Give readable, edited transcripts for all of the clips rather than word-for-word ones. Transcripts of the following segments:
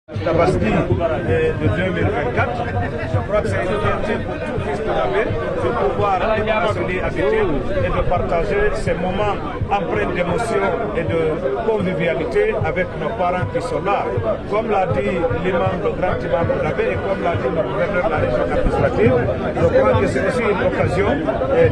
Tabaski de 2024, je crois que c'est une fierté pour tout fils de l'abbé de pouvoir se lier habituel et de partager ces moments empreints d'émotion et de convivialité avec nos parents qui sont là. Comme l'a dit l'imam, le grand imam de l'abbé et comme l'a dit le gouverneur de la région administrative, je crois que c'est aussi une occasion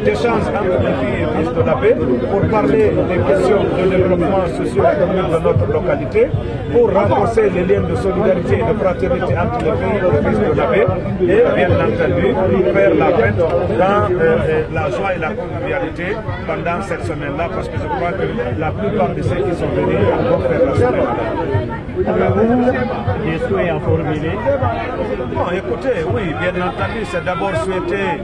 d'échange entre les filles et fils de l'abbé pour parler des questions de développement socio-économique de notre localité, pour renforcer les liens de solidarité et de fraternité entre les pays et les fils de l'abbé et bien entendu faire la fête dans la joie et la convivialité pendant cette semaine-là, parce que je crois que la plupart de ceux qui sont venus vont faire la semaine. Des souhaits à formuler? Bon, écoutez, oui, bien entendu, c'est d'abord souhaiter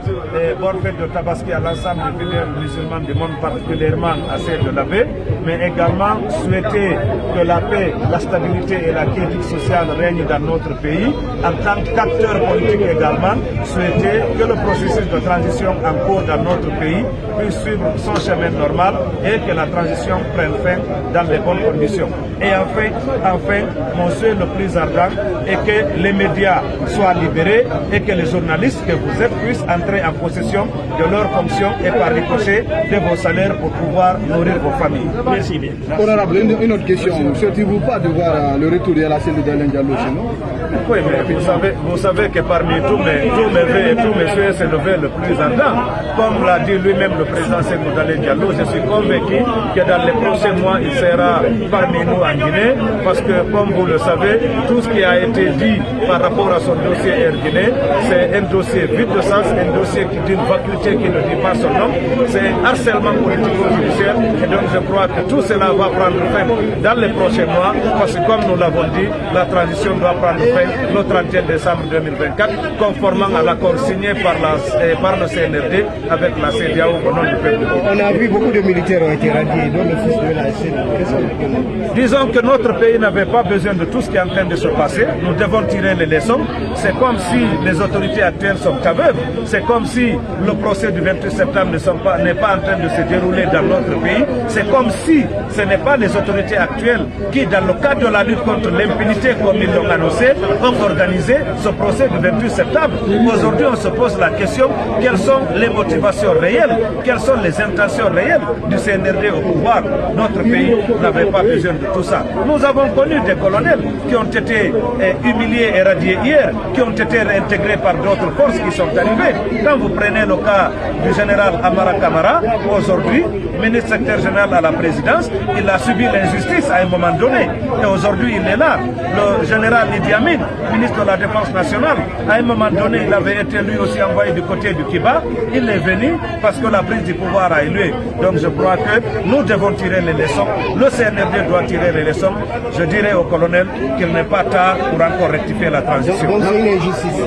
bonne fête de Tabaski à l'ensemble des fidèles musulmans du monde, particulièrement à celle de l'abbé, mais également souhaiter que la paix, la stabilité et la quiétude sociale règnent dans notre pays. En tant qu'acteur politique également, souhaiter que le processus de transition en cours dans notre pays puisse suivre son chemin normal et que la transition prenne fin dans les bonnes conditions. Et enfin, mon souhait le plus ardent est que les médias soient libérés et que les journalistes que vous êtes puissent entrer en possession de leurs fonctions et par ricochet de vos salaires pour pouvoir nourrir vos familles. Merci bien. Honorable, une autre question. Ne souhaitez-vous pas de voir le retour de la scène de Dalen Diallo chez nous? Oui, mais vous savez que parmi tous mes vœux et tous mes souhaits, c'est le vœu le plus ardent. Comme l'a dit lui-même le président Sékou Dalen Diallo, je suis convaincu que dans les prochains mois, il sera parmi nous en Guinée, parce que, comme vous le savez, tout ce qui a été dit par rapport à son dossier Air Guinée, c'est un dossier vide de sens, un dossier d'une vacuité qui ne dit pas son nom, c'est harcèlement politico-judiciaire, et donc je crois que tout cela va prendre fin dans les prochains mois, parce que comme nous l'avons dit, la transition doit prendre fin le 31 décembre 2024, conformément à l'accord signé par le CNRD avec la CEDEAO au nom du peuple. On a vu beaucoup de militaires ont été radiés, dont le fils de la SN. Disons que notre pays n'avait pas besoin de tout ce qui est en train de se passer. Nous devons tirer les leçons. C'est comme si les autorités actuelles sont aveugles. C'est comme si le procès du 28 septembre n'est pas en train de se dérouler dans notre pays. C'est comme si ce n'est pas les autorités actuelles qui, dans le cadre de la lutte contre l'impunité, comme ils l'ont annoncé, ont organisé ce procès du 28 septembre. Aujourd'hui, on se pose la question, quelles sont les motivations réelles, quelles sont les intentions réelles du CNRD au pouvoir. Notre pays n'avait pas besoin de tout ça. Nous avons connu des colonels qui ont été humiliés et radiés hier, qui ont été réintégrés par d'autres forces qui sont arrivées. Quand vous prenez le cas du général Amara Kamara, aujourd'hui, ministre secrétaire général à la présidence, il a subi l'injustice à un moment donné. Et aujourd'hui, il est là. Le général Idi Amin, ministre de la Défense nationale, à un moment donné, il avait été lui aussi envoyé du côté du Kiba. Il est venu parce que la prise du pouvoir a eu lieu. Donc je crois que nous devons tirer les leçons. Le CNRD doit tirer les leçons. Je dirais au colonel qu'il n'est pas tard pour encore rectifier la transition. Donc c'est une injustice.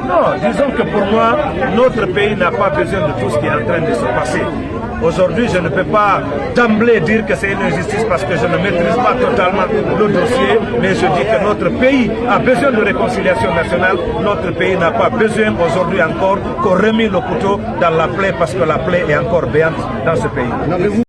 Non, disons que pour moi, notre pays n'a pas besoin de tout ce qui est en train de se passer. Aujourd'hui, je ne peux pas d'emblée dire que c'est une injustice parce que je ne maîtrise pas totalement le dossier, mais je dis que notre pays a besoin de réconciliation nationale. Notre pays n'a pas besoin aujourd'hui encore qu'on remette le couteau dans la plaie parce que la plaie est encore béante dans ce pays.